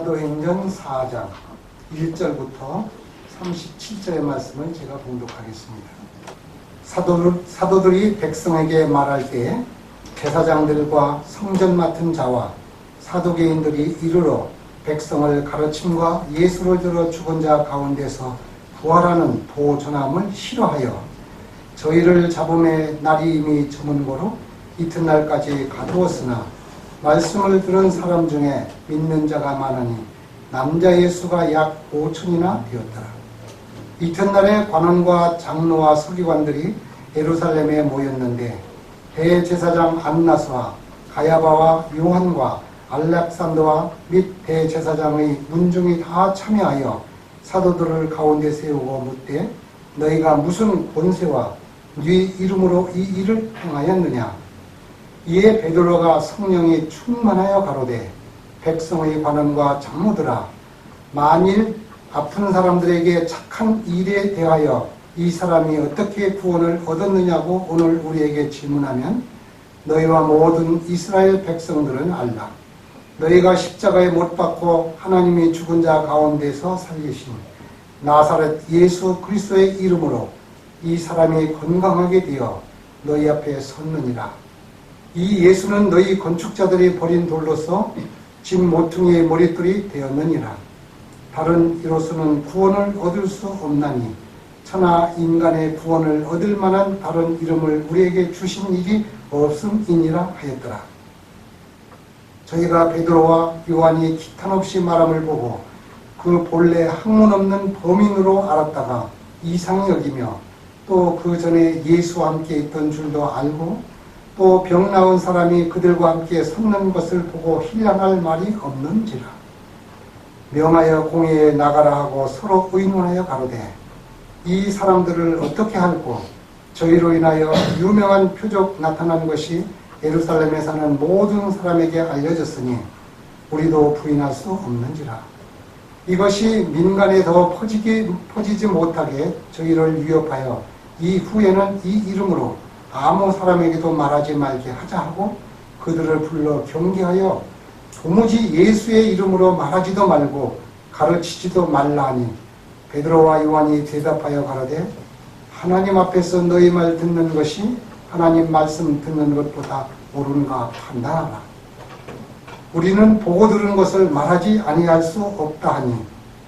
사도행전 4장 1절부터 37절의 말씀을 제가 봉독하겠습니다. 사도들이 백성에게 말할 때 제사장들과 성전 맡은 자와 사두개인들이 이르러 백성을 가르침과 예수를 들어 죽은 자 가운데서 부활하는 보전함을 싫어하여 저희를 잡음의 날이 이미 저문 고로 이튿날까지 가두었으나 말씀을 들은 사람 중에 믿는 자가 많으니 남자의 수가 약 5천이나 되었더라. 이튿날에 관원과 장로와 서기관들이 예루살렘에 모였는데 대제사장 안나스와 가야바와 요한과 알렉산더와 및 대제사장의 문중이 다 참여하여 사도들을 가운데 세우고 묻되 너희가 무슨 권세와 네 이름으로 이 일을 행하였느냐? 이에 베드로가 성령이 충만하여 가로되 백성의 관원과 장로들아, 만일 아픈 사람들에게 착한 일에 대하여 이 사람이 어떻게 구원을 얻었느냐고 오늘 우리에게 질문하면 너희와 모든 이스라엘 백성들은 알라. 너희가 십자가에 못 박고 하나님이 죽은 자 가운데서 살리신 나사렛 예수 그리스도의 이름으로 이 사람이 건강하게 되어 너희 앞에 섰느니라. 이 예수는 너희 건축자들이 버린 돌로서 집 모퉁이의 머릿돌이 되었느니라. 다른 이로서는 구원을 얻을 수 없나니 천하 인간의 구원을 얻을 만한 다른 이름을 우리에게 주신 일이 없음이니라 하였더라. 저희가 베드로와 요한이 기탄없이 말함을 보고 그 본래 학문 없는 범인으로 알았다가 이상히 여기며 또 그 전에 예수와 함께 있던 줄도 알고 또 병 나은 사람이 그들과 함께 섰는 것을 보고 힐난할 말이 없는지라. 명하여 공회에 나가라 하고 서로 의논하여 가로되 이 사람들을 어떻게 할꼬? 저희로 인하여 유명한 표적 나타난 것이 예루살렘에 사는 모든 사람에게 알려졌으니 우리도 부인할 수 없는지라. 이것이 민간에 더 퍼지지 못하게 저희를 위협하여 이후에는 이 이름으로 아무 사람에게도 말하지 말게 하자 하고 그들을 불러 경계하여 도무지 예수의 이름으로 말하지도 말고 가르치지도 말라 하니 베드로와 요한이 대답하여 가로되 하나님 앞에서 너희 말 듣는 것이 하나님 말씀 듣는 것보다 옳은가 판단하라. 우리는 보고 들은 것을 말하지 아니할 수 없다 하니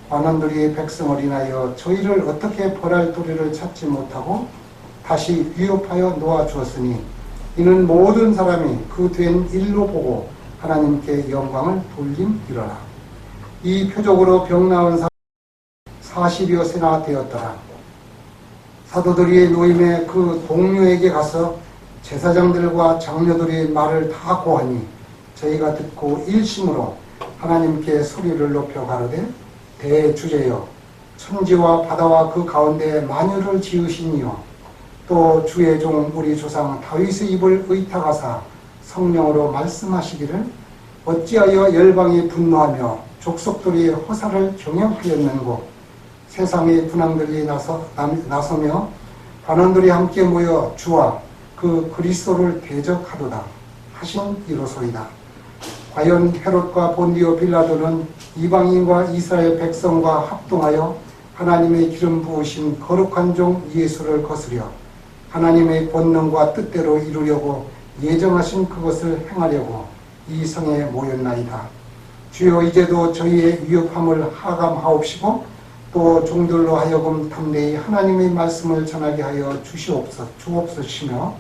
관원들이 백성을 인하여 저희를 어떻게 벌할 도리를 찾지 못하고 다시 위협하여 놓아주었으니 이는 모든 사람이 그 된 일로 보고 하나님께 영광을 돌림이로라. 이 표적으로 병 나은 사람 40여 세나 되었더라. 사도들이 노임에 그 동료에게 가서 제사장들과 장로들이 말을 다 고하니 저희가 듣고 일심으로 하나님께 소리를 높여 가로되 대주제여 천지와 바다와 그 가운데 만유를 지으시니요 또 주의 종 우리 조상 다윗의 입을 의탁하사 성령으로 말씀하시기를 어찌하여 열방이 분노하며 족속들이 허사를 경영하였는고 세상의 군왕들이 나서며 관원들이 함께 모여 주와 그 그리스도를 대적하도다 하신 이로소이다. 과연 헤롯과 본디오 빌라도는 이방인과 이스라엘 백성과 합동하여 하나님의 기름 부으신 거룩한 종 예수를 거스려 하나님의 본능과 뜻대로 이루려고 예정하신 그것을 행하려고 이 성에 모였나이다. 주여 이제도 저희의 위협함을 하감하옵시고 또 종들로 하여금 담대히 하나님의 말씀을 전하게 하여 주옵소시며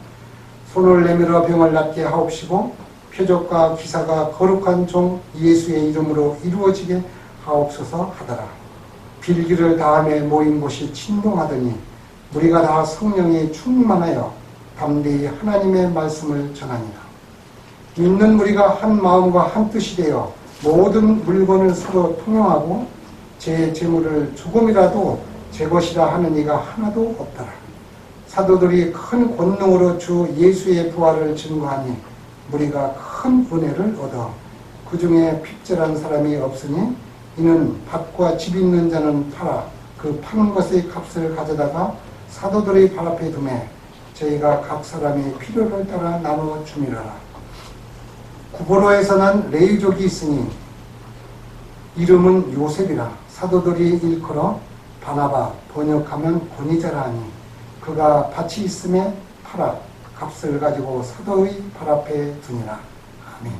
손을 내밀어 병을 낫게 하옵시고 표적과 기사가 거룩한 종 예수의 이름으로 이루어지게 하옵소서 하더라. 빌기를 다함에 모인 곳이 진동하더니 우리가 다 성령이 충만하여 담대히 하나님의 말씀을 전하니라. 믿는 우리가 한 마음과 한 뜻이 되어 모든 물건을 서로 통용하고 제 재물을 조금이라도 제 것이라 하는 이가 하나도 없더라. 사도들이 큰 권능으로 주 예수의 부활을 증거하니 우리가 큰 은혜를 얻어 그 중에 핍절한 사람이 없으니 이는 밭과 집 있는 자는 팔아 그 파는 것의 값을 가져다가 사도들의 발 앞에 두매 저희가 각 사람이 필요를 따라 나누어 주미러라. 구보로에서는 레위족이 있으니 이름은 요셉이라. 사도들이 일컬어 바나바, 번역하면 권위자라니. 그가 밭이 있음에 팔아 값을 가지고 사도의 발 앞에 두니라. 아멘.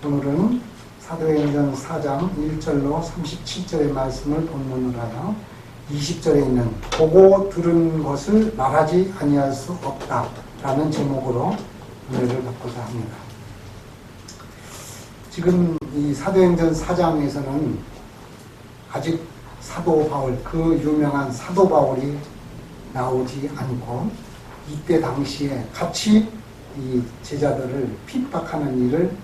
오늘은 사도행전 4장 1절로 37절의 말씀을 본문으로 하여 20절에 있는 보고 들은 것을 말하지 아니할 수 없다 라는 제목으로 은혜를 받고자 합니다. 지금 이 사도행전 4장에서는 아직 사도 바울, 그 유명한 사도 바울이 나오지 않고 이때 당시에 같이 이 제자들을 핍박하는 일을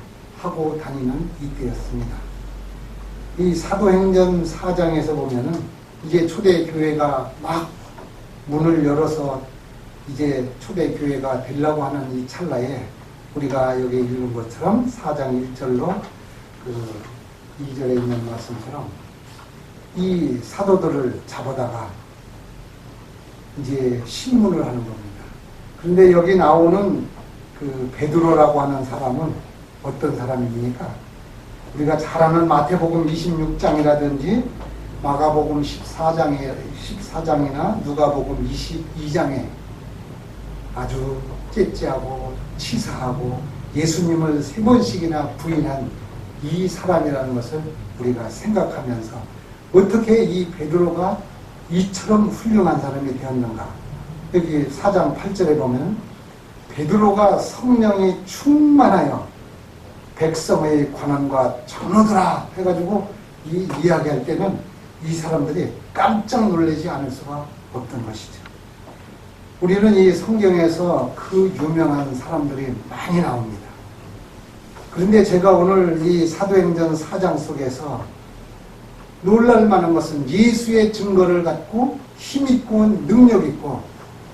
하고 다니는 이때였습니다. 이 사도행전 4장에서 보면은 이제 초대교회가 막 문을 열어서 이제 초대교회가 되려고 하는 이 찰나에 우리가 여기 읽은 것처럼 4장 1절로 그 2절에 있는 말씀처럼 이 사도들을 잡아다가 이제 신문을 하는 겁니다. 그런데 여기 나오는 그 베드로라고 하는 사람은 어떤 사람입니까? 우리가 잘 아는 마태복음 26장이라든지 마가복음 14장이나 누가복음 22장에 아주 째째하고 치사하고 예수님을 3번씩이나 부인한 이 사람이라는 것을 우리가 생각하면서 어떻게 이 베드로가 이처럼 훌륭한 사람이 되었는가. 여기 4장 8절에 보면 베드로가 성령이 충만하여 백성의 관원과 전하더라 해가지고 이 이야기할 때는 이 사람들이 깜짝 놀라지 않을 수가 없던 것이죠. 우리는 이 성경에서 그 유명한 사람들이 많이 나옵니다. 그런데 제가 오늘 이 사도행전 4장 속에서 놀랄 만한 것은 예수의 증거를 갖고 힘있고 능력있고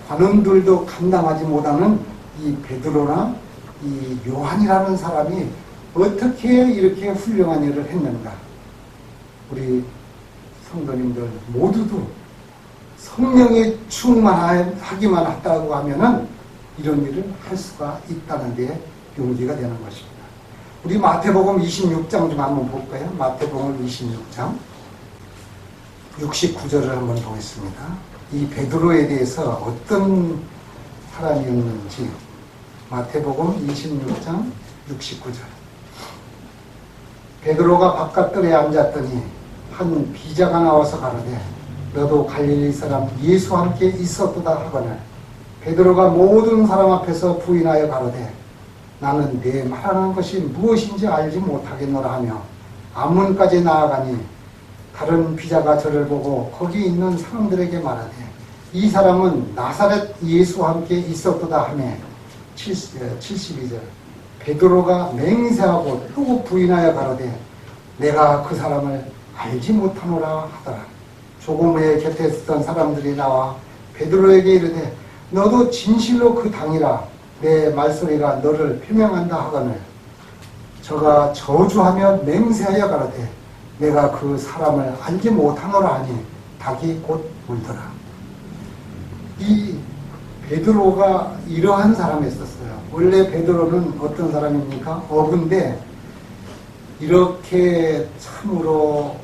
관원들도 감당하지 못하는 이 베드로나 이 요한이라는 사람이 어떻게 이렇게 훌륭한 일을 했는가. 우리 성도님들 모두도 성령에 충만하기만 했다고 하면은 이런 일을 할 수가 있다는 데 용기가 되는 것입니다. 우리 마태복음 26장 좀 한번 볼까요? 마태복음 26장 69절을 한번 보겠습니다. 이 베드로에 대해서 어떤 사람이었는지 마태복음 26장 69절. 베드로가 바깥들에 앉았더니 한 비자가 나와서 가로되 너도 갈릴리 사람 예수와 함께 있었도다 하거늘 베드로가 모든 사람 앞에서 부인하여 가로되 나는 내 말하는 것이 무엇인지 알지 못하겠노라 하며 암문까지 나아가니 다른 비자가 저를 보고 거기 있는 사람들에게 말하되 이 사람은 나사렛 예수와 함께 있었도다 하며 72절 베드로가 맹세하고 또 부인하여 가로되 내가 그 사람을 알지 못하노라 하더라. 조금 후에 곁에 있었던 사람들이 나와 베드로에게 이르되 너도 진실로 그 당이라 내 말소리가 너를 표명한다 하거늘 저가 저주하며 맹세하여 가로되 내가 그 사람을 알지 못하노라 하니 닭이 곧 울더라. 이 베드로가 이러한 사람이었어요. 원래 베드로는 어떤 사람입니까? 어부인데 이렇게 참으로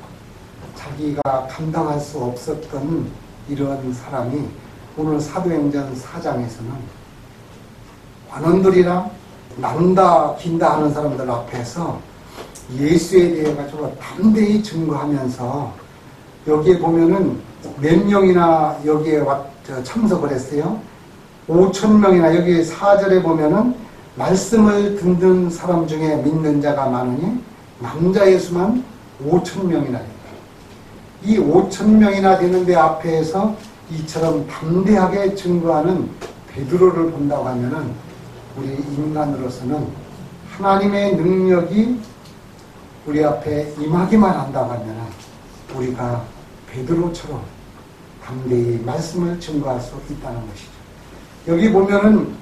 자기가 감당할 수 없었던 이런 사람이 오늘 사도행전 4장에서는 관원들이랑 난다 긴다 하는 사람들 앞에서 예수에 대해 가지고 담대히 증거하면서 여기에 보면은 몇 명이나 여기에 참석을 했어요. 5,000명이나 여기 4절에 보면은 말씀을 듣는 사람 중에 믿는 자가 많으니 남자의 수만 5,000명이나 이 5,000명이나 되는데 앞에서 이처럼 담대하게 증거하는 베드로를 본다고 하면은 우리 인간으로서는 하나님의 능력이 우리 앞에 임하기만 한다고 하면은 우리가 베드로처럼 담대히 말씀을 증거할 수 있다는 것이죠. 여기 보면은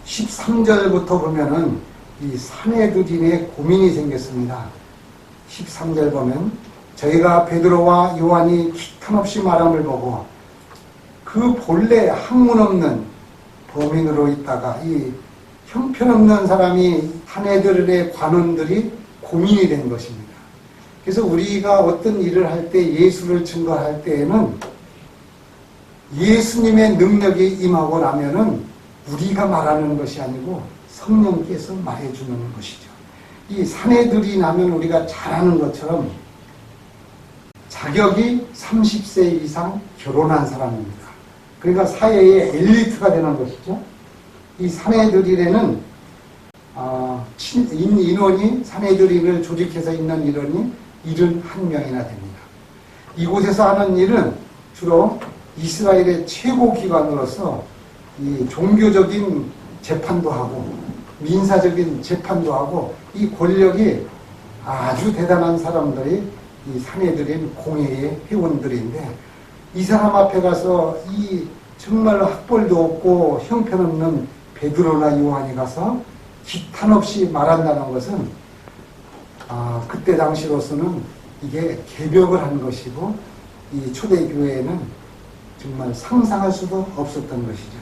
13절부터 보면은 이 사내들인의 고민이 생겼습니다. 13절 보면 저희가 베드로와 요한이 기탄없이 말함을 보고 그 본래 학문 없는 범인으로 있다가 이 형편없는 사람이 사내들의 관원들이 고민이 된 것입니다. 그래서 우리가 어떤 일을 할 때 예수를 증거할 때에는 예수님의 능력이 임하고 나면은 우리가 말하는 것이 아니고 성령께서 말해주는 것이죠. 이 사내들이 나면 우리가 잘 아는 것처럼 자격이 30세 이상 결혼한 사람입니다. 그러니까 사회의 엘리트가 되는 것이죠. 이 사내들이라는 인원이 사내들이를 조직해서 있는 인원이 71명이나 됩니다. 이곳에서 하는 일은 주로 이스라엘의 최고 기관으로서 이 종교적인 재판도 하고 민사적인 재판도 하고 이 권력이 아주 대단한 사람들이 이 사내들인 공회의 회원들인데 이 사람 앞에 가서 이 정말 학벌도 없고 형편없는 베드로나 요한이 가서 기탄 없이 말한다는 것은 그때 당시로서는 이게 개벽을 한 것이고 이 초대교회에는 정말 상상할 수도 없었던 것이죠.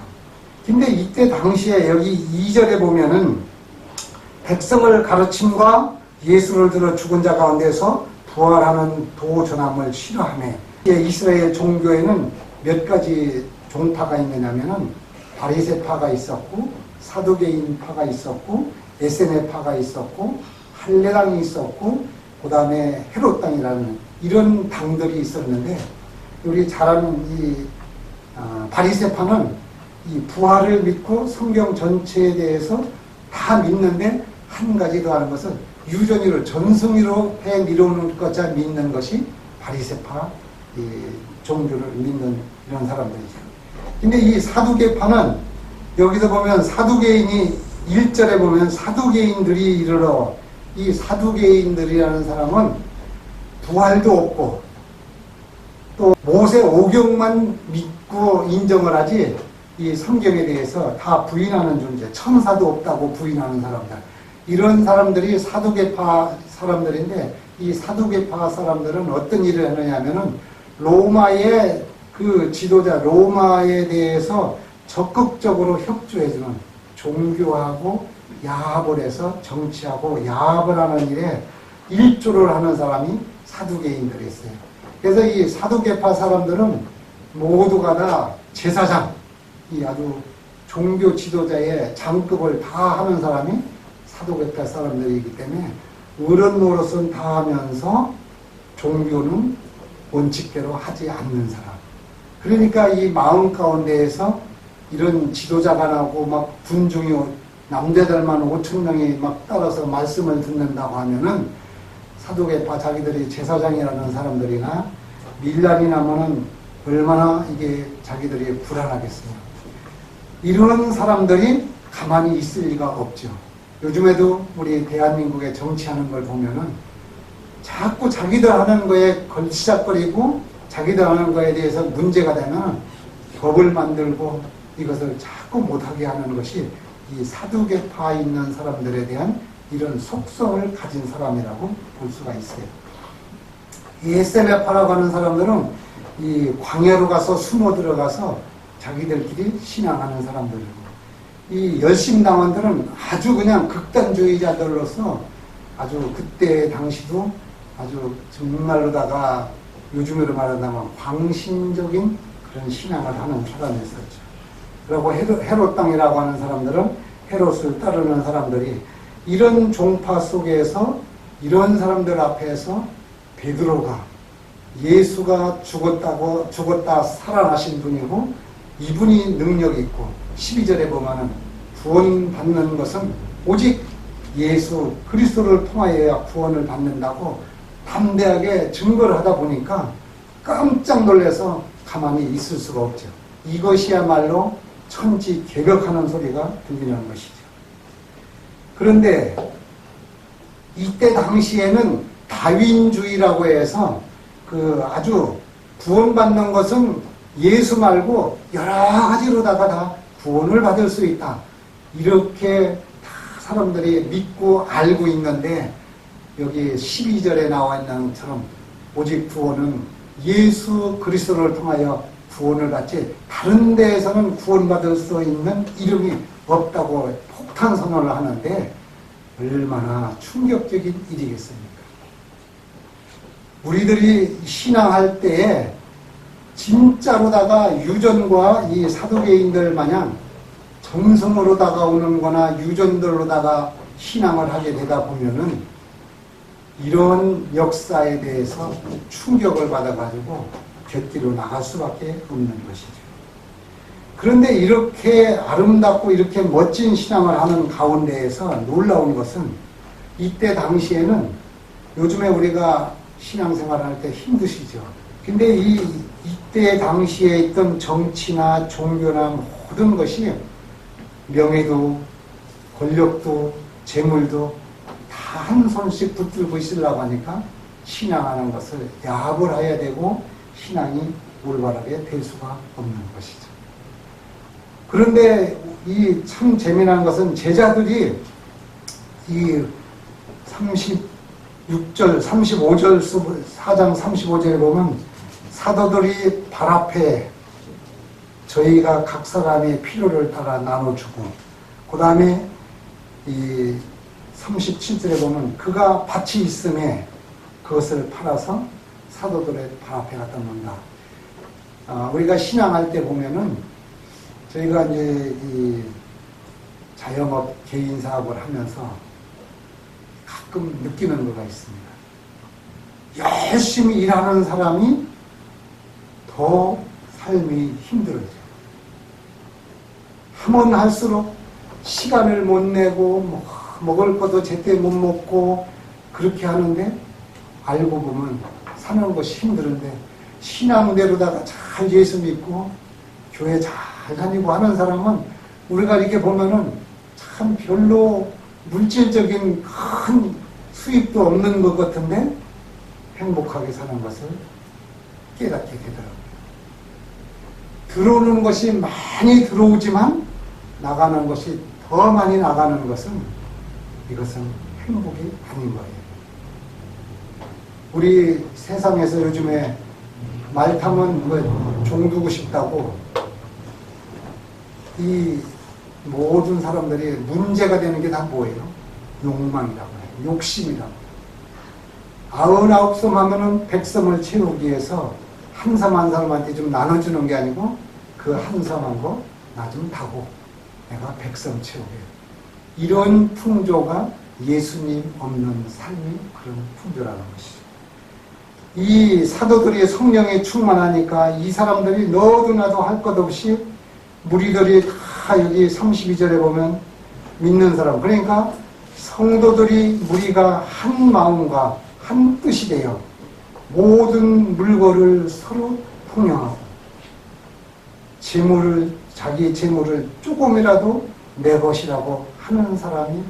근데 이때 당시에 여기 2절에 보면은 백성을 가르침과 예수를 들어 죽은 자 가운데서 부활하는 도전함을 싫어하네. 이스라엘 종교에는 몇 가지 종파가 있느냐면은 바리새파가 있었고 사두개인파가 있었고 에세네파가 있었고 할례당이 있었고 그 다음에 헤롯당이라는 이런 당들이 있었는데 우리 잘 아는 이 바리새파는 이 부활을 믿고 성경 전체에 대해서 다 믿는데 한 가지 더 하는 것은 유전이로 전승이로 해 미루는 것자 믿는 것이 바리새파 종교를 믿는 이런 사람들이죠. 근데 이 사두개파는 여기서 보면 사두개인이 1절에 보면 사두개인들이 이르러 이 사두개인들이라는 사람은 부활도 없고 또 모세 오경만 믿고 인정을 하지 이 성경에 대해서 다 부인하는 존재, 천사도 없다고 부인하는 사람들, 이런 사람들이 사두개파 사람들인데 이 사두개파 사람들은 어떤 일을 하느냐 하면은 로마의 그 지도자 로마에 대해서 적극적으로 협조해주는 종교하고 야합을 해서 정치하고 야합을 하는 일에 일조를 하는 사람이 사두개인들이었어요. 그래서 이 사두개파 사람들은 모두가 다 제사장, 이 아주 종교 지도자의 장급을 다 하는 사람이 사두개파 사람들이기 때문에 어른 노릇은 다 하면서 종교는 원칙대로 하지 않는 사람. 그러니까 이 마음 가운데에서 이런 지도자가 나고 막 군중이 남자들만 5,000명이 막 따라서 말씀을 듣는다고 하면은 사두개파 자기들이 제사장이라는 사람들이나 밀란이 나면은 얼마나 이게 자기들이 불안하겠어요. 이런 사람들이 가만히 있을 리가 없죠. 요즘에도 우리 대한민국에 정치하는 걸 보면은 자꾸 자기들 하는 거에 걸치작거리고 자기들 하는 거에 대해서 문제가 되면 법을 만들고 이것을 자꾸 못하게 하는 것이 이 사두개파에 있는 사람들에 대한 이런 속성을 가진 사람이라고 볼 수가 있어요. 이 에세네파라고 하는 사람들은 이 광야로 가서 숨어 들어가서 자기들끼리 신앙하는 사람들이고 이 열심당원들은 아주 그냥 극단주의자들로서 아주 그때 당시도 아주 정말로다가 요즘으로 말한다면 광신적인 그런 신앙을 하는 사람이었었죠. 그리고 헤롯 땅이라고 하는 사람들은 헤롯을 따르는 사람들이 이런 종파 속에서 이런 사람들 앞에서 베드로가 예수가 죽었다 살아나신 분이고 이분이 능력이 있고 12절에 보면은 구원받는 것은 오직 예수 그리스도를 통하여야 구원을 받는다고 담대하게 증거를 하다 보니까 깜짝 놀라서 가만히 있을 수가 없죠. 이것이야말로 천지 개벽하는 소리가 들리는 것이죠. 그런데 이때 당시에는 다윈주의라고 해서 그 아주 구원받는 것은 예수 말고 여러 가지로다가 다 구원을 받을 수 있다. 이렇게 다 사람들이 믿고 알고 있는데 여기 12절에 나와 있는 것처럼 오직 구원은 예수 그리스도를 통하여 구원을 받지 다른 데에서는 구원받을 수 있는 이름이 없다고 폭탄 선언을 하는데 얼마나 충격적인 일이겠습니까? 우리들이 신앙할 때에 진짜로다가 유전과 이 사도계인들 마냥 정성으로 다가오는 거나 유전들로다가 신앙을 하게 되다 보면은 이런 역사에 대해서 충격을 받아가지고 곁길로 나갈 수밖에 없는 것이죠. 그런데 이렇게 아름답고 이렇게 멋진 신앙을 하는 가운데에서 놀라운 것은 이때 당시에는 요즘에 우리가 신앙생활을 할 때 힘드시죠. 근데 이때 당시에 있던 정치나 종교나 모든 것이 명예도 권력도 재물도 다 한 손씩 붙들고 있으려고 하니까 신앙하는 것을 야합을 해야 되고 신앙이 올바르게 될 수가 없는 것이죠. 그런데 이 참 재미난 것은 제자들이 이 36절, 35절, 4장 35절에 보면 사도들이 발 앞에 저희가 각 사람의 필요를 따라 나눠주고, 그 다음에 이 37절에 보면 그가 밭이 있음에 그것을 팔아서 사도들의 발 앞에 갖다 놓는다. 우리가 신앙할 때 보면은 저희가 이제 이 자영업 개인 사업을 하면서 가끔 느끼는 거가 있습니다. 열심히 일하는 사람이 더 삶이 힘들어져요. 하면 할수록 시간을 못 내고 먹을 것도 제때 못 먹고 그렇게 하는데 알고 보면 사는 것이 힘들은데 신앙대로다가 잘 예수 믿고 교회 잘 다니고 하는 사람은 우리가 이렇게 보면은 참 별로 물질적인 큰 수입도 없는 것 같은데 행복하게 사는 것을 깨닫게 되더라고요. 들어오는 것이 많이 들어오지만 나가는 것이 더 많이 나가는 것은 이것은 행복이 아닌 거예요. 우리 세상에서 요즘에 말 타면 뭐 종두고 싶다고 이 모든 사람들이 문제가 되는 게 다 뭐예요? 욕망이라고 해요. 욕심이라고. 99섬 하면은 100섬을 채우기 위해서 한 섬 한 사람한테 좀 나눠주는 게 아니고 그 한 섬한 거 나 좀 타고 내가 100섬 채우게. 이런 풍조가 예수님 없는 삶이 그런 풍조라는 것이죠. 이 사도들이 성령에 충만하니까 이 사람들이 너도 나도 할 것 없이 무리들이 다 여기 32절에 보면 믿는 사람, 그러니까 성도들이 무리가 한 마음과 한 뜻이 되어 모든 물건을 서로 공유하고 자기 재물을 조금이라도 내 것이라고 하는 사람이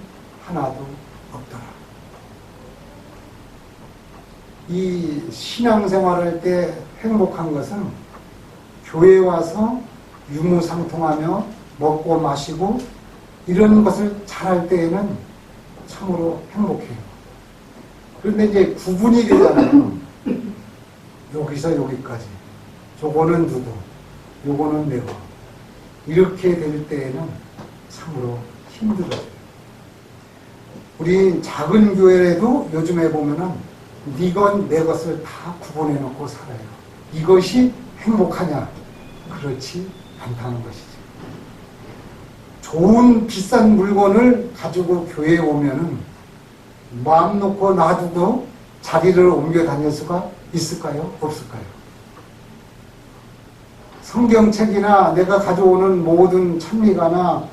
하나도 없더라. 이 신앙생활할 때 행복한 것은 교회 와서 유무상통하며 먹고 마시고 이런 것을 잘할 때에는 참으로 행복해요. 그런데 이제 구분이 되잖아요. 여기서 여기까지. 저거는 누구, 요거는 내가. 이렇게 될 때에는 참으로 힘들어요. 우리 작은 교회라도 요즘에 보면은 네 것, 내 것을 다 구분해 놓고 살아요. 이것이 행복하냐? 그렇지 않다는 것이죠. 좋은 비싼 물건을 가지고 교회에 오면은 마음 놓고 놔두고 자리를 옮겨 다닐 수가 있을까요? 없을까요? 성경책이나 내가 가져오는 모든 찬미가나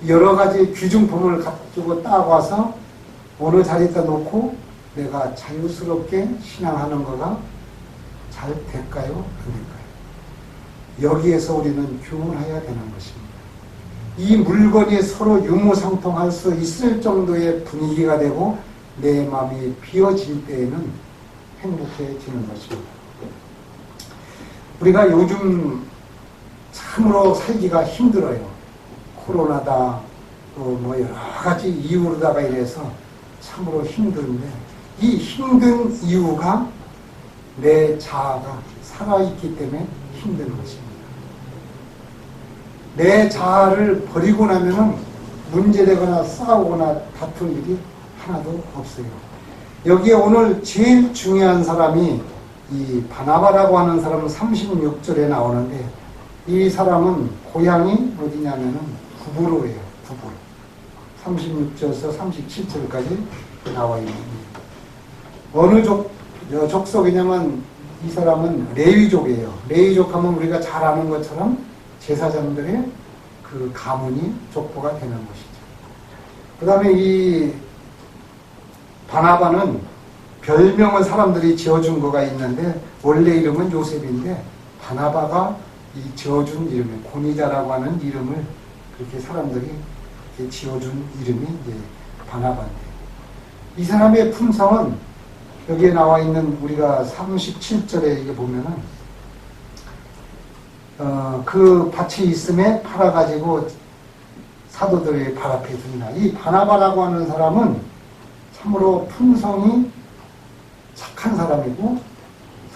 여러 가지 귀중품을 가지고 따와서 어느 자리에다 놓고 내가 자유스럽게 신앙하는 거가 잘 될까요? 안 될까요? 여기에서 우리는 교훈해야 되는 것입니다. 이 물건이 서로 유무상통할 수 있을 정도의 분위기가 되고 내 마음이 비어질 때에는 행복해지는 것입니다. 우리가 요즘 참으로 살기가 힘들어요. 코로나다, 또 뭐 여러 가지 이유로다가 이래서 참으로 힘든데 이 힘든 이유가 내 자아가 살아있기 때문에 힘든 것입니다. 내 자아를 버리고 나면은 문제되거나 싸우거나 다툴 일이 하나도 없어요. 여기에 오늘 제일 중요한 사람이 이 바나바라고 하는 사람은 36절에 나오는데, 이 사람은 고향이 어디냐면은 구브로예요. 구브로. 36절에서 37절까지 나와 있는 어느 족속이냐면 이 사람은 레위족이에요. 레위족 하면 우리가 잘 아는 것처럼 제사장들의 그 가문이 족보가 되는 것이죠. 그 다음에 이 바나바는 별명을 사람들이 지어준 거가 있는데, 원래 이름은 요셉인데 바나바가 이 지어준 이름이 고니자라고 하는 이름을 그렇게 사람들이 이렇게 지어준 이름이 이제 바나바인데, 이 사람의 품성은 여기에 나와 있는 우리가 37절에 이게 보면은 그 밭이 있음에 팔아가지고 사도들의 발 앞에 둔다. 이 바나바라고 하는 사람은 참으로 품성이 착한 사람이고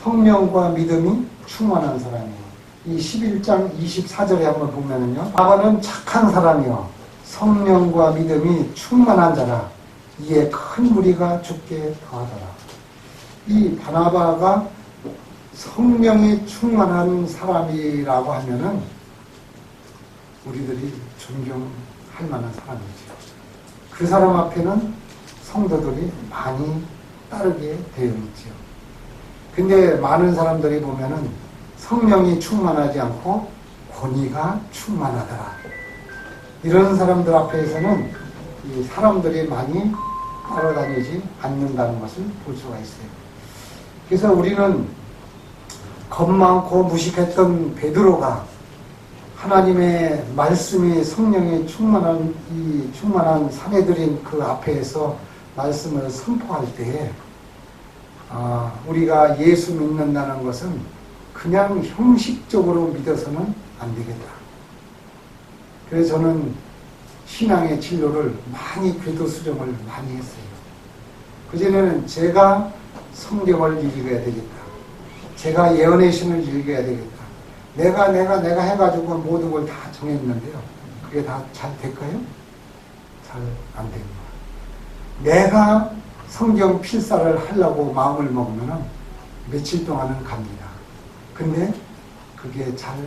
성령과 믿음이 충만한 사람이에요. 이 11장 24절에 한번 보면은요, 바나바는 착한 사람이요 성령과 믿음이 충만한 자라. 이에 큰 무리가 죽게 더하더라. 이 바나바가 성령이 충만한 사람이라고 하면은 우리들이 존경할 만한 사람이죠. 그 사람 앞에는 성도들이 많이 따르게 되어 있죠. 근데 많은 사람들이 보면은 성령이 충만하지 않고 권위가 충만하더라. 이런 사람들 앞에서는 이 사람들이 많이 따라다니지 않는다는 것을 볼 수가 있어요. 그래서 우리는 겁 많고 무식했던 베드로가 하나님의 말씀이 성령이 충만한 사내들인 그 앞에서 말씀을 선포할 때에 우리가 예수 믿는다는 것은 그냥 형식적으로 믿어서는 안 되겠다. 그래서 저는 신앙의 진로를 많이 궤도 수정을 많이 했어요. 그전에는 제가 성경을 읽어야 되겠다. 제가 예언의 신을 읽어야 되겠다. 내가 해가지고 모든 걸 다 정했는데요. 그게 다 잘 될까요? 잘 안 됩니다. 내가 성경 필사를 하려고 마음을 먹으면 며칠 동안은 갑니다. 근데 그게 잘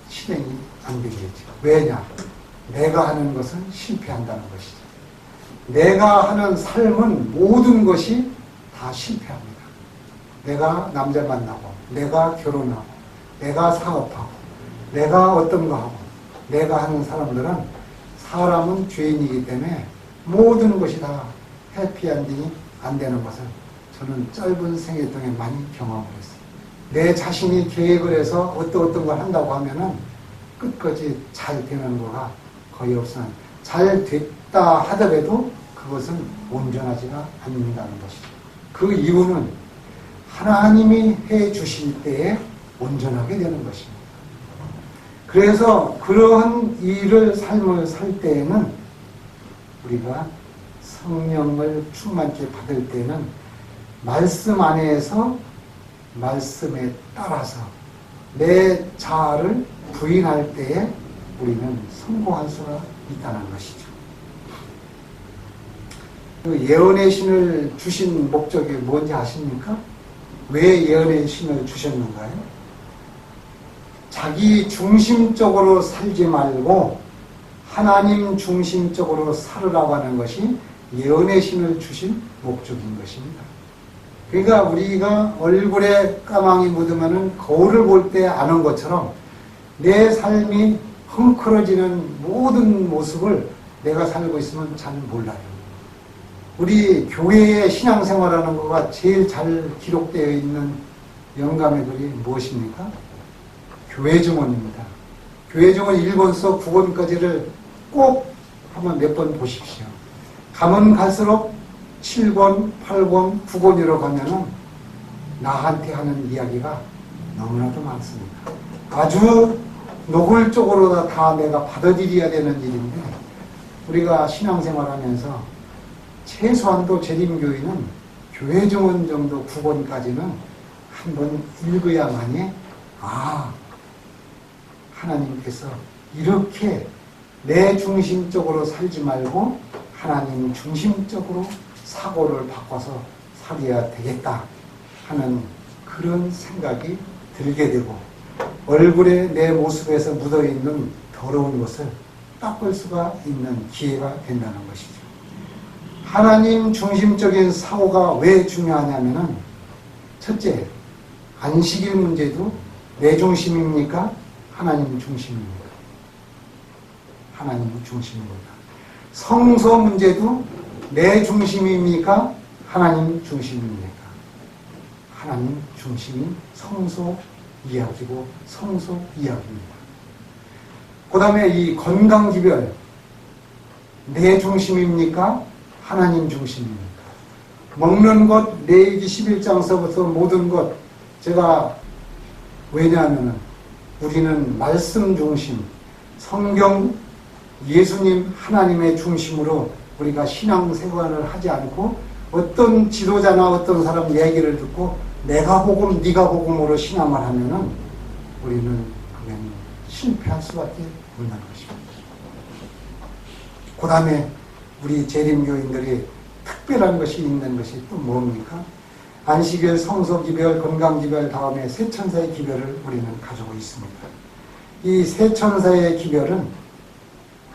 실행이 안 되겠죠. 왜냐? 내가 하는 것은 실패한다는 것이죠. 내가 하는 삶은 모든 것이 다 실패합니다. 내가 남자 만나고, 내가 결혼하고, 내가 사업하고, 내가 어떤 거 하고, 내가 하는 사람들은 사람은 죄인이기 때문에 모든 것이 다 해피엔딩이 안 되는 것을 저는 짧은 생애 동안 많이 경험을 했어요. 내 자신이 계획을 해서 어떤 걸 한다고 하면은 끝까지 잘 되는 거가 거의 없어요. 잘 됐다 하더라도 그것은 온전하지가 않는다는 것이죠. 그 이유는 하나님이 해 주실 때에 온전하게 되는 것입니다. 그래서 그러한 삶을 살 때에는 우리가 성령을 충만케 받을 때는 말씀 안에서 말씀에 따라서 내 자아를 부인할 때에 우리는 성공할 수가 있다는 것이죠. 그 예언의 신을 주신 목적이 뭔지 아십니까? 왜 예언의 신을 주셨는가요? 자기 중심적으로 살지 말고 하나님 중심적으로 살으라고 하는 것이 예언의 신을 주신 목적인 것입니다. 그러니까 우리가 얼굴에 까망이 묻으면 거울을 볼 때 아는 것처럼 내 삶이 헝클어지는 모든 모습을 내가 살고 있으면 잘 몰라요. 우리 교회의 신앙생활하는 거가 제일 잘 기록되어 있는 영감의 글이 무엇입니까? 교회 증언입니다. 교회 증언 1권서 9권까지를 꼭 한번 몇 번 보십시오. 가면 갈수록 7권, 8권, 9권으로 가면은 나한테 하는 이야기가 너무나도 많습니다. 아주 노골적으로 다 내가 받아들여야 되는 일인데, 우리가 신앙생활 하면서 최소한도 재림교인은 교회 증언 정도 9권까지는 한번 읽어야만이 하나님께서 이렇게 내 중심적으로 살지 말고 하나님 중심적으로 사고를 바꿔서 살아야 되겠다 하는 그런 생각이 들게 되고, 얼굴에 내 모습에서 묻어있는 더러운 것을 닦을 수가 있는 기회가 된다는 것이죠. 하나님 중심적인 사고가 왜 중요하냐면은, 첫째, 안식일 문제도 내 중심입니까? 하나님 중심입니까? 하나님 중심입니다. 성소 문제도 내 중심입니까? 하나님 중심입니까? 하나님 중심이 성소 이야기고 성소 이야기입니다. 그 다음에 이 건강기별, 내 중심입니까? 하나님 중심입니까? 먹는 것, 레위기 11장서부터 모든 것, 제가 왜냐하면 우리는 말씀 중심, 성경, 예수님, 하나님의 중심으로 우리가 신앙생활을 하지 않고 어떤 지도자나 어떤 사람 얘기를 듣고 내가 복음, 네가 복음으로 신앙을 하면은 우리는 그냥 실패할 수밖에 없는 것입니다. 그 다음에 우리 재림교인들이 특별한 것이 있는 것이 또 뭡니까? 안식일, 성소기별, 건강기별 다음에 세천사의 기별을 우리는 가지고 있습니다. 이 세천사의 기별은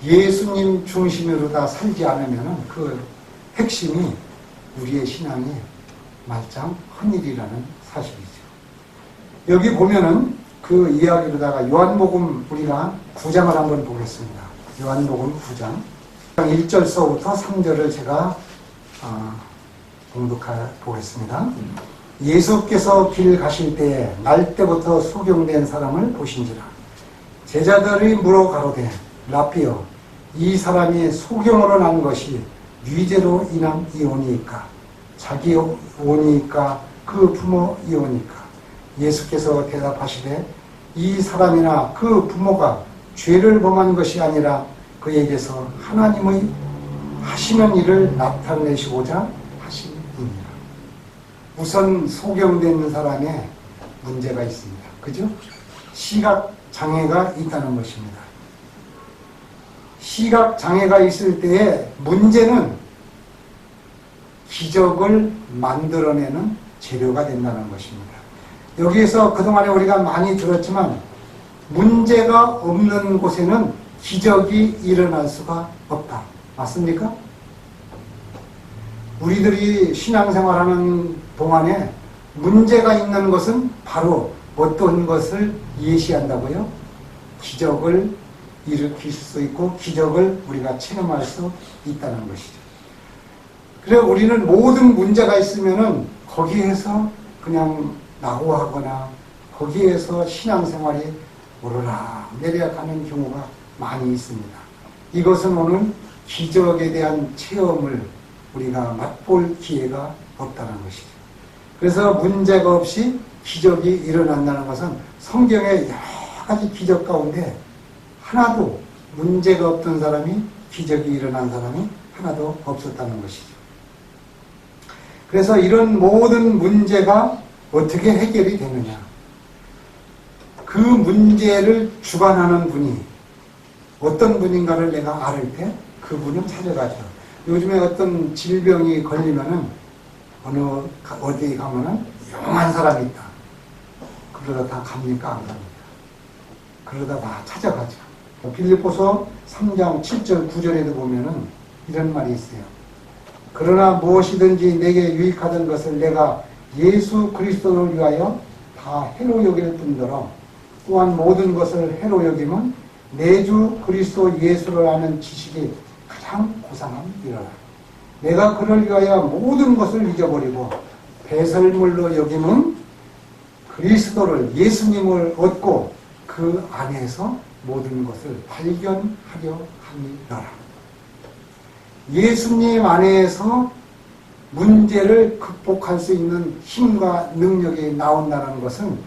예수님 중심으로 다 살지 않으면 그 핵심이 우리의 신앙이 말짱 헌일이라는 사실이죠. 여기 보면은 그 이야기로다가 요한복음 우리가 9장을 한번 보겠습니다. 요한복음 9장 1절서부터 3절을 제가 봉독해 보겠습니다. 예수께서 길 가실 때에 날 때부터 소경된 사람을 보신지라. 제자들이 물어 가로되 라피여, 이 사람이 소경으로 난 것이 뉘제로 인한 이혼이니까 자기 오니까 그 부모 이혼이니까. 예수께서 대답하시되 이 사람이나 그 부모가 죄를 범한 것이 아니라 그에게서 하나님의 하시는 일을 나타내시고자 하심이니라. 우선 소경된 사람의 문제가 있습니다. 그죠? 시각 장애가 있다는 것입니다. 시각 장애가 있을 때의 문제는 기적을 만들어내는 재료가 된다는 것입니다. 여기에서 그동안에 우리가 많이 들었지만 문제가 없는 곳에는 기적이 일어날 수가 없다. 맞습니까? 우리들이 신앙생활하는 동안에 문제가 있는 것은 바로 어떤 것을 예시한다고요? 기적을 일으킬 수 있고 기적을 우리가 체험할 수 있다는 것이죠. 그래 우리는 모든 문제가 있으면은 거기에서 그냥 낙오하거나 거기에서 신앙생활이 오르락 내리락 하는 경우가 많이 있습니다. 이것은 오늘 기적에 대한 체험을 우리가 맛볼 기회가 없다는 것이죠. 그래서 문제가 없이 기적이 일어난다는 것은 성경의 여러 가지 기적 가운데 하나도 문제가 없던 사람이 기적이 일어난 사람이 하나도 없었다는 것이죠. 그래서 이런 모든 문제가 어떻게 해결이 되느냐. 그 문제를 주관하는 분이 어떤 분인가를 내가 알을 때 그분을 찾아가죠. 요즘에 어떤 질병이 걸리면은 어디 가면은 영한 사람이 있다. 그러다 다 갑니까? 안 갑니까? 그러다 다 찾아가죠. 빌립보서 3장 7절 9절에도 보면은 이런 말이 있어요. 그러나 무엇이든지 내게 유익하던 것을 내가 예수 그리스도를 위하여 다 해로 여길 뿐더러 또한 모든 것을 해로 여김은 내 주 그리스도 예수를 아는 지식이 가장 고상함이라. 내가 그를 위하여 모든 것을 잊어버리고 배설물로 여김은 그리스도를 예수님을 얻고 그 안에서 모든 것을 발견하려 함이라. 예수님 안에서 문제를 극복할 수 있는 힘과 능력이 나온다는 것은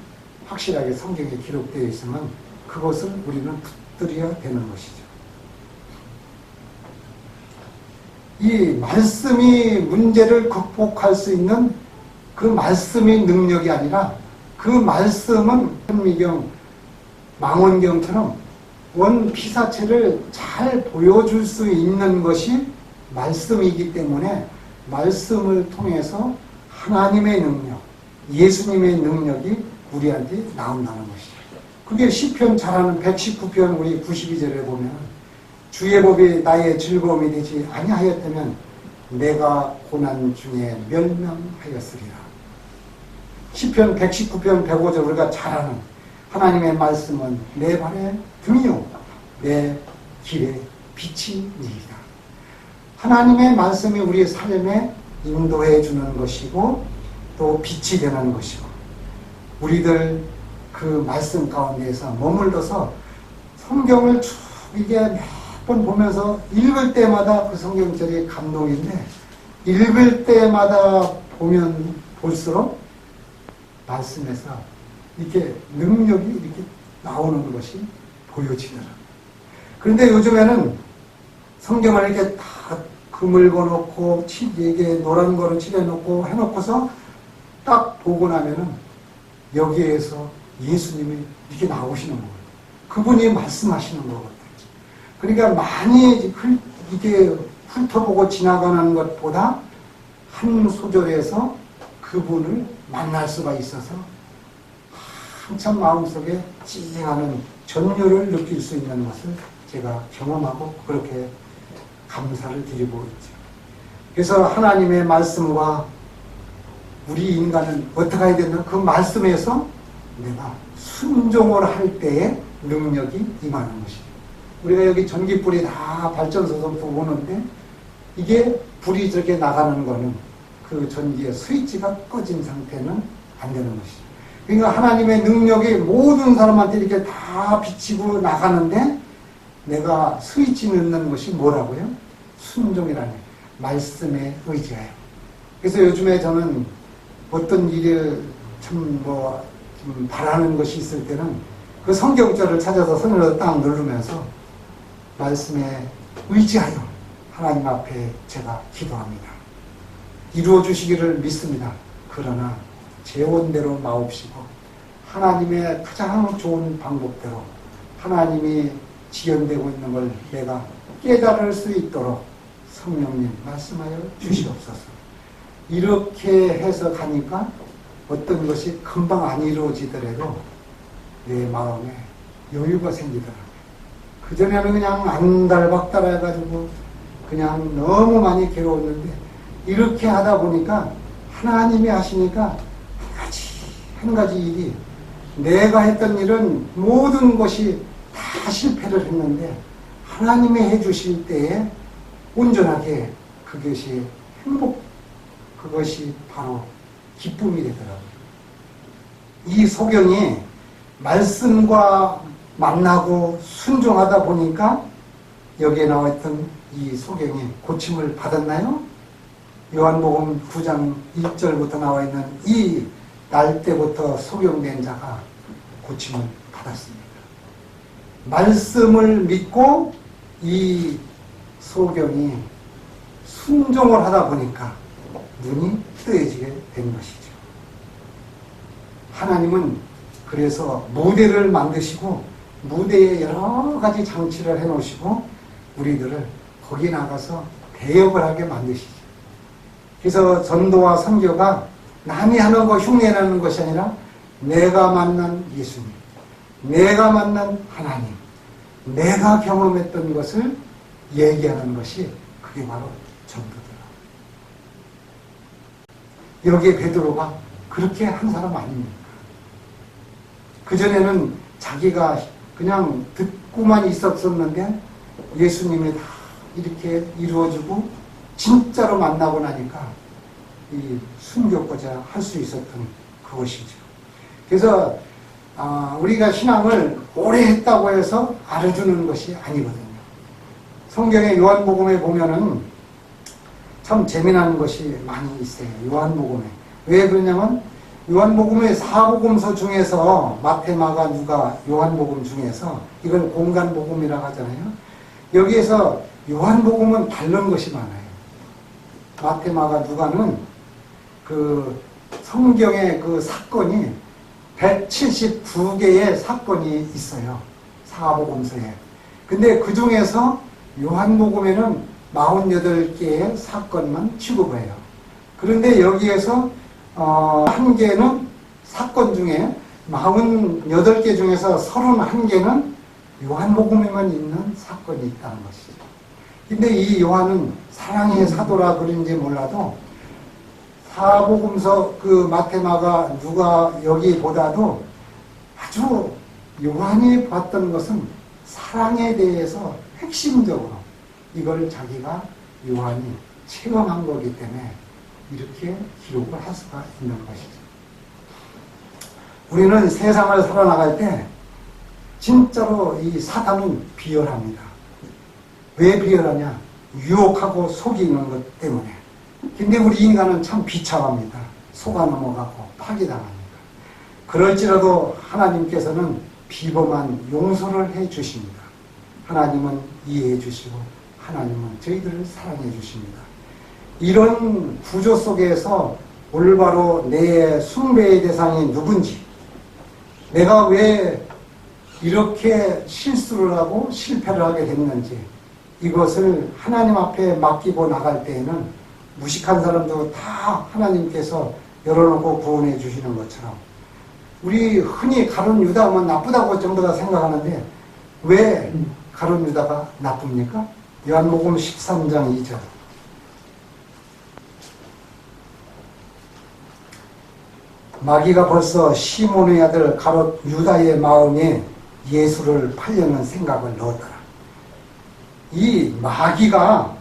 확실하게 성경에 기록되어 있으면 그것을 우리는 붙들어야 되는 것이죠. 이 말씀이 문제를 극복할 수 있는 그 말씀의 능력이 아니라 그 말씀은 현미경, 망원경처럼 원 피사체를 잘 보여줄 수 있는 것이 말씀이기 때문에 말씀을 통해서 하나님의 능력, 예수님의 능력이 우리한테 나온다는 것이죠. 그게 시편 잘하는 119편 우리 92절에 보면 주의 법이 나의 즐거움이 되지 아니하였다면 내가 고난 중에 멸망하였으리라. 시편 119편 105절 우리가 잘 아는 하나님의 말씀은 내 발의 등이요 내 길의 빛이니이다. 하나님의 말씀이 우리 삶에 인도해 주는 것이고 또 빛이 되는 것이고 우리들 그 말씀 가운데에서 머물러서 성경을 쭉 이게 몇 번 보면서 읽을 때마다 그 성경절이 감동인데 읽을 때마다 보면 볼수록 말씀에서 이렇게 능력이 이렇게 나오는 것이 보여지더라고요. 그런데 요즘에는 성경을 이렇게 다 그물고 놓고 이게 노란 거로 칠해놓고 해놓고서 딱 보고 나면은 여기에서 예수님이 이렇게 나오시는 거예요. 그분이 말씀하시는 거거든요. 그러니까 많이 이게 훑어보고 지나가는 것보다 한 소절에서 그분을 만날 수가 있어서 한참 마음속에 찡하는 전율을 느낄 수 있는 것을 제가 경험하고 그렇게 감사를 드리고 있죠. 그래서 하나님의 말씀과 우리 인간은 어떻게 해야 되나? 그 말씀에서 내가 순종을 할 때에 능력이 임하는 것이에요. 우리가 여기 전기불이 다 발전소에서 보는데 이게 불이 저렇게 나가는 거는 그 전기의 스위치가 꺼진 상태는 안 되는 것이죠. 그러니까 하나님의 능력이 모든 사람한테 이렇게 다 비치고 나가는데 내가 스위치 넣는 것이 뭐라고요? 순종이라는 말씀에 의지해요. 그래서 요즘에 저는 어떤 일을 좀 바라는 것이 있을 때는 그 성경절을 찾아서 손으로 딱 누르면서 말씀에 의지하여 하나님 앞에 제가 기도합니다. 이루어 주시기를 믿습니다. 그러나 제 원대로 마옵시고 하나님의 가장 좋은 방법대로 하나님이 지연되고 있는 걸 내가 깨달을 수 있도록 성령님 말씀하여 주시옵소서. 이렇게 해서 가니까 어떤 것이 금방 안 이루어지더라도 내 마음에 여유가 생기더라고요. 그전에는 그냥 안달박달 해가지고 그냥 너무 많이 괴로웠는데 이렇게 하다 보니까 하나님이 하시니까 한 가지 일이 내가 했던 일은 모든 것이 다 실패를 했는데 하나님이 해주실 때에 온전하게 그것이 그것이 바로 기쁨이 되더라고요. 이 소경이 말씀과 만나고 순종하다 보니까 여기에 나와 있던 이 소경이 고침을 받았나요? 요한복음 9장 1절부터 나와 있는 이 날 때부터 소경된 자가 고침을 받았습니다. 말씀을 믿고 이 소경이 순종을 하다 보니까 눈이 뜨여지게 된 것이죠. 하나님은 그래서 무대를 만드시고 무대에 여러 가지 장치를 해놓으시고 우리들을 거기 나가서 대역을 하게 만드시죠. 그래서 전도와 선교가 남이 하는 거 흉내내는 것이 아니라 내가 만난 예수님, 내가 만난 하나님, 내가 경험했던 것을 얘기하는 것이 그게 바로 전도더라. 여기에 베드로가 그렇게 한 사람 아닙니까? 그전에는 자기가 그냥 듣고만 있었었는데 예수님이 다 이렇게 이루어지고 진짜로 만나고 나니까 이 숨겼고자 할 수 있었던 그것이죠. 그래서 우리가 신앙을 오래 했다고 해서 알아주는 것이 아니거든요. 성경의 요한복음에 보면은 참 재미난 것이 많이 있어요. 요한복음에. 왜 그러냐면 요한복음의 사복음서 중에서 마태, 마가, 누가, 요한복음 중에서 이걸 공간복음이라고 하잖아요. 여기에서 요한복음은 다른 것이 많아요. 마태, 마가, 누가는 그 성경의 그 사건이 179개의 사건이 있어요. 사복음서에. 근데 그 중에서 요한복음에는 48개의 사건만 취급을 해요. 그런데 여기에서 한 개는 사건 중에 48개 중에서 31개는 요한복음에만 있는 사건이 있다는 것이죠. 근데 이 요한은 사랑의 사도라 그런지 몰라도 사복음서 그 마테마가 누가 여기보다도 아주 요한이 봤던 것은 사랑에 대해서 핵심적으로 이걸 자기가 요한이 체험한 거기 때문에 이렇게 기록을 할 수가 있는 것이죠. 우리는 세상을 살아나갈 때 진짜로 이 사단은 비열합니다. 왜 비열하냐? 유혹하고 속이는 것 때문에. 근데 우리 인간은 참 비참합니다. 속아 넘어가고 파괴당합니다. 그럴지라도 하나님께서는 비범한 용서를 해 주십니다. 하나님은 이해해 주시고 하나님은 저희들을 사랑해 주십니다. 이런 구조 속에서 올바로 내 숭배의 대상이 누군지, 내가 왜 이렇게 실수를 하고 실패를 하게 됐는지, 이것을 하나님 앞에 맡기고 나갈 때에는 무식한 사람도 다 하나님께서 열어놓고 구원해 주시는 것처럼, 우리 흔히 가룟 유다 하면 나쁘다고 전부 다 생각하는데 왜 가룟 유다가 나쁩니까? 요한복음 13장 2절. 마귀가 벌써 시몬의 아들 가룟 유다의 마음에 예수를 팔려는 생각을 넣었더라. 이 마귀가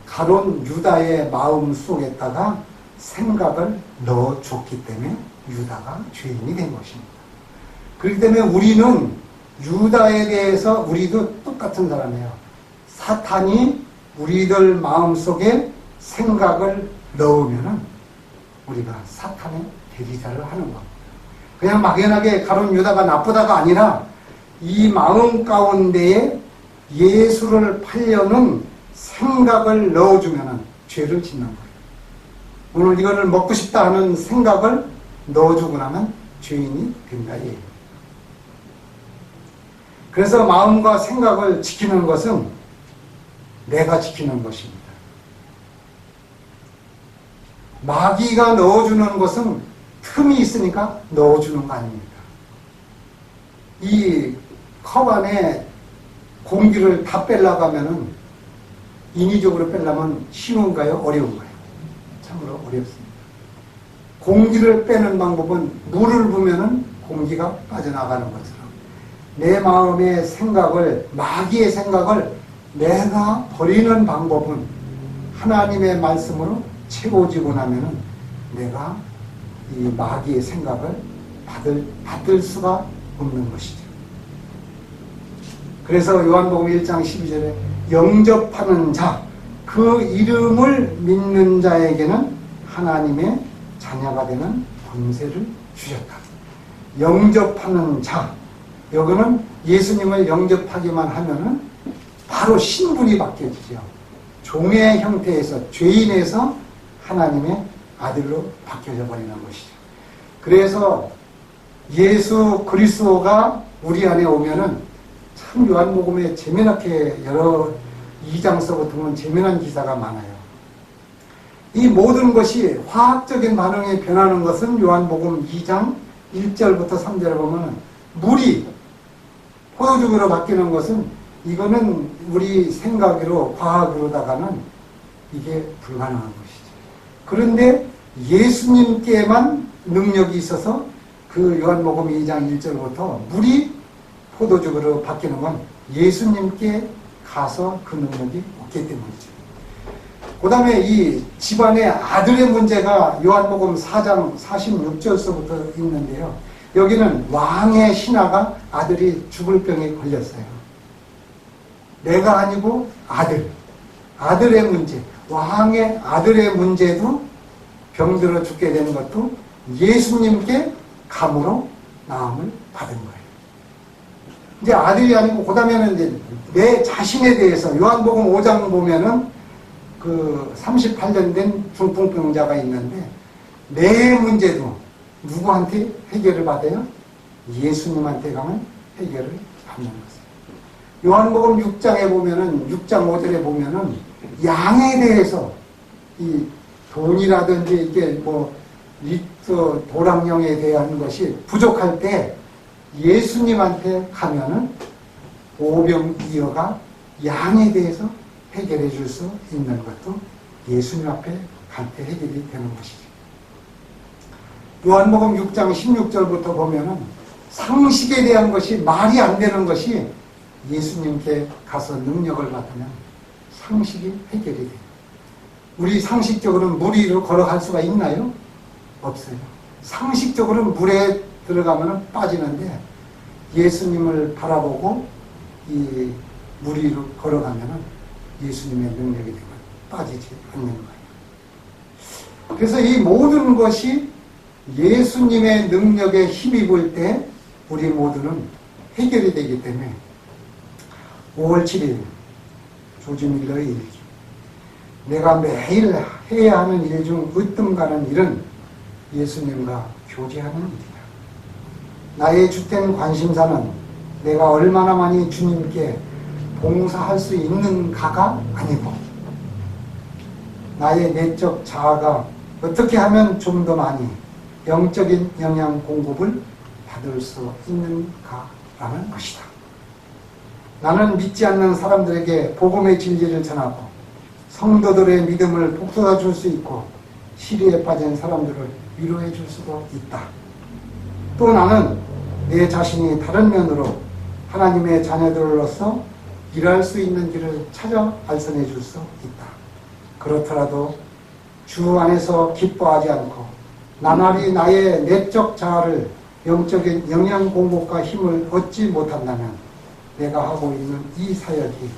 가룟 유다의 마음 속에다가 생각을 넣어줬기 때문에 유다가 죄인이 된 것입니다. 그렇기 때문에 우리는 유다에 대해서 우리도 똑같은 사람이에요. 사탄이 우리들 마음속에 생각을 넣으면은 우리가 사탄의 대리자를 하는 겁니다. 그냥 막연하게 가룟 유다가 나쁘다가 아니라 이 마음 가운데에 예수를 팔려는 생각을 넣어주면은 죄를 짓는 거예요. 오늘 이거를 먹고 싶다 하는 생각을 넣어주고 나면 죄인이 된다 이 얘기예요. 그래서 마음과 생각을 지키는 것은 내가 지키는 것입니다. 마귀가 넣어주는 것은 틈이 있으니까 넣어주는 거 아닙니까? 이 컵 안에 공기를 다 빼려고 하면은 인위적으로 빼려면 쉬운가요? 어려운가요? 참으로 어렵습니다. 공기를 빼는 방법은 물을 부으면은 공기가 빠져나가는 것처럼 내 마음의 생각을, 마귀의 생각을 내가 버리는 방법은 하나님의 말씀으로 채워지고 나면은 내가 이 마귀의 생각을 받을 수가 없는 것이죠. 그래서 요한복음 1장 12절에 영접하는 자, 그 이름을 믿는 자에게는 하나님의 자녀가 되는 권세를 주셨다. 영접하는 자, 여기는 예수님을 영접하기만 하면은 바로 신분이 바뀌어지죠. 종의 형태에서, 죄인에서 하나님의 아들로 바뀌어져 버리는 것이죠. 그래서 예수 그리스도가 우리 안에 오면은 참 요한복음에 재미나게 여러 2장서부터 보면 재미난 기사가 많아요. 이 모든 것이 화학적인 반응에 변하는 것은 요한복음 2장 1절부터 3절에 보면 물이 포도주로 바뀌는 것은 이거는 우리 생각으로 과학으로다가는 이게 불가능한 것이죠. 그런데 예수님께만 능력이 있어서 그 요한복음 2장 1절부터 물이 포도주로 바뀌는 건 예수님께 가서 그 능력이 없기 때문이죠. 그 다음에 이 집안의 아들의 문제가 요한복음 4장 46절서부터 있는데요. 여기는 왕의 신하가 아들이 죽을 병에 걸렸어요. 내가 아니고 아들의 문제, 왕의 아들의 문제도 병들어 죽게 되는 것도 예수님께 감으로 나음을 받은 거예요. 이제 아들이 아니고 그 다음에는 이제 내 자신에 대해서 요한복음 5장 보면은 그 38년 된 중풍병자가 있는데 내 문제도 누구한테 해결을 받아요? 예수님한테 가면 해결을 받는 거예요. 요한복음 6장에 보면은 6장 5절에 보면은 양에 대해서 이 돈이라든지 이게 뭐 도랑령에 대한 것이 부족할 때 예수님한테 가면은 오병이어가 양에 대해서 해결해 줄 수 있는 것도 예수님 앞에 갈 때 해결이 되는 것이죠. 요한복음 6장 16절부터 보면은 상식에 대한 것이 말이 안 되는 것이 예수님께 가서 능력을 받으면 상식이 해결이 돼요. 우리 상식적으로는 물 위로 걸어갈 수가 있나요? 없어요. 상식적으로는 물에 들어가면 빠지는데 예수님을 바라보고 이 물 위로 걸어가면 예수님의 능력이 되면 빠지지 않는 거예요. 그래서 이 모든 것이 예수님의 능력에 힘입을 때 우리 모두는 해결이 되기 때문에 5월 7일 조지 밀러의 일기, 내가 매일 해야 하는 일 중 으뜸 가는 일은 예수님과 교제하는 일이다. 나의 주된 관심사는 내가 얼마나 많이 주님께 봉사할 수 있는가가 아니고 나의 내적 자아가 어떻게 하면 좀 더 많이 영적인 영양 공급을 받을 수 있는가라는 것이다. 나는 믿지 않는 사람들에게 복음의 진리를 전하고 성도들의 믿음을 북돋아 줄 수 있고 시리에 빠진 사람들을 위로해 줄 수도 있다. 또 나는 내 자신이 다른 면으로 하나님의 자녀들로서 일할 수 있는 길을 찾아 발견해 줄 수 있다. 그렇더라도 주 안에서 기뻐하지 않고 나날이 나의 내적 자아를 영적인 영양 공급과 힘을 얻지 못한다면 내가 하고 있는 이 사역이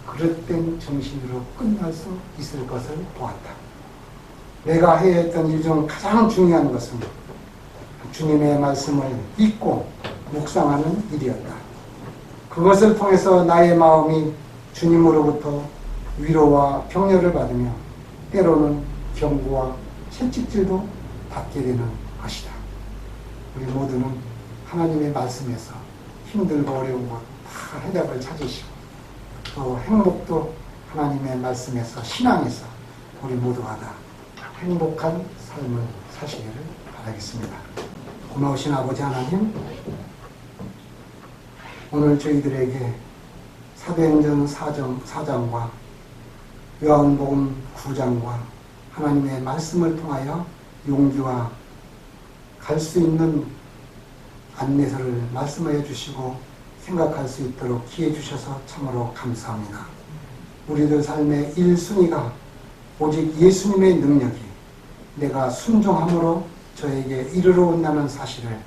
그릇된 정신으로 끝날 수 있을 것을 보았다. 내가 해야 했던 일 중 가장 중요한 것은 주님의 말씀을 읽고 묵상하는 일이었다. 그것을 통해서 나의 마음이 주님으로부터 위로와 격려를 받으며 때로는 경고와 채찍질도 받게 되는 것이다. 우리 모두는 하나님의 말씀에서 힘들고 어려운 것 다 해답을 찾으시고 또 행복도 하나님의 말씀에서 신앙에서 우리 모두가 다 행복한 삶을 사시기를 바라겠습니다. 고마우신 아버지 하나님, 오늘 저희들에게 사도행전 4장과 요한복음 9장과 하나님의 말씀을 통하여 용기와 갈 수 있는 안내서를 말씀하여 주시고 생각할 수 있도록 기회 주셔서 참으로 감사합니다. 우리들 삶의 1순위가 오직 예수님의 능력이 내가 순종함으로 저에게 이르러 온다는 사실을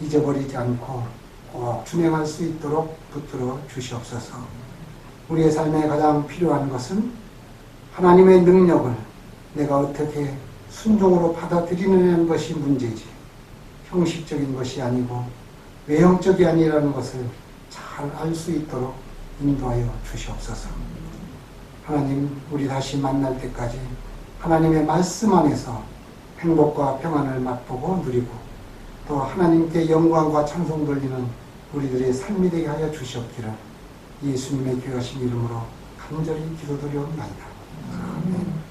잊어버리지 않고 꼭 준행할 수 있도록 붙들어 주시옵소서. 우리의 삶에 가장 필요한 것은 하나님의 능력을 내가 어떻게 순종으로 받아들이는 것이 문제지 형식적인 것이 아니고 외형적이 아니라는 것을 잘 알 수 있도록 인도하여 주시옵소서. 하나님, 우리 다시 만날 때까지 하나님의 말씀 안에서 행복과 평안을 맛보고 누리고 또 하나님께 영광과 찬송 돌리는 우리들의 삶이 되게 하여 주시옵기를 예수님의 귀하신 이름으로 간절히 기도드리옵나이다. 아멘.